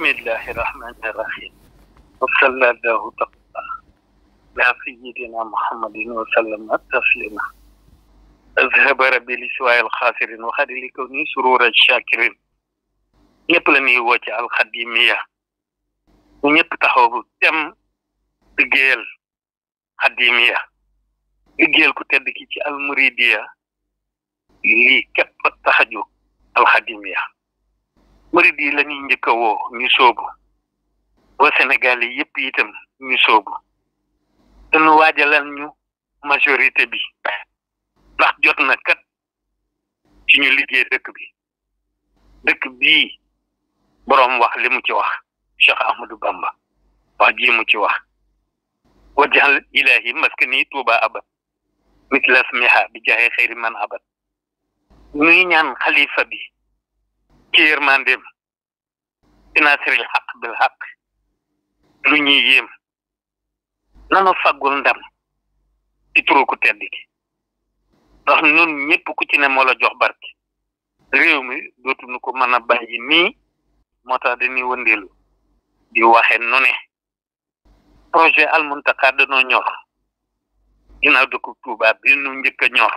بسم الله الرحمن الرحيم وصلى الله تعالى على سيدنا محمد وسلم تسليما اذهب ربي لسواء الخاسرين وخلي لكوني سرور الشاكرين ñepp la ñuy woo ci alxadimiya ñu ñepp taxaw dem liggéeyal xadimiya liggéeyal ku tedd ki ci almuridiya lii képp taxaju alxadimiya murid yi la ñuy njëkk a woo ñu soobu waa Sénégal yi yëpp itam ñu soobu te nu waajalal ñu majorité bi ndax jot na kat ci ñu liggéey dëkk bii boroom wax li mu ci wax Cheikh Ahmadou Bamba wax ji mu ci wax wajjal ilahi maskani Tuuba abad misla smiha bi jaxe xëyri man abad ñuy ñaan xalifa bi ci yërmandeem tinasiril xaq bil xaq lu ñuy yéem nanu faggul ndam ci turu ku tedd ki ndax nun ñëpp ku ci ne moo la jox barke réew mi dootuñu ko mën a bàyyi nii moo tax dañuy wëndeelu di waxe nu ne projet Al Mountakha dañoo ñor ginnaaw dëkku Tuuba bi nu njëkk a ñor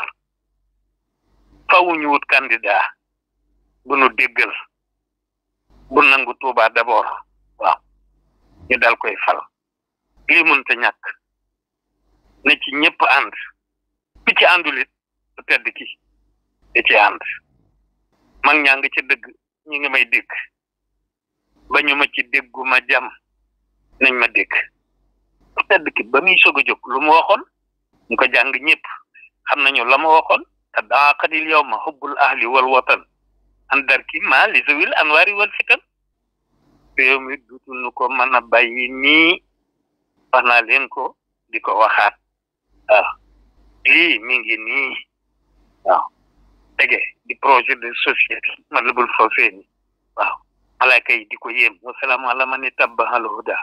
faw ñu wut candidat bu nu déggal bu nangu Tuuba d'abord waaw ñu dal koy fal lii mënta ñàkk ne ci ñëpp ànd bi ci àndulit bu tedd ki da ci ànd mag ñaa nga ca dëgg ñi ngi may dégg ba ñu ma ci déggu ma jàmm nañ ma dégg bu tedd ki ba muy soog a jóg lu mu waxoon ñu ko jàng ñëpp xam nañu la ma waxoon te daaqadil yow ma xubbul ahli wal watan an darki ma li zawil anwaari wal fitan réew mi dutul nu ko mën a bàyyi nii wax naa leen ko di ko waxaat waaw lii mi ngi nii waaw tege di projet de société Matlabul Fawzayni waaw malaaka yi di ko yéem wasalaamu ala man ittaba'a al huda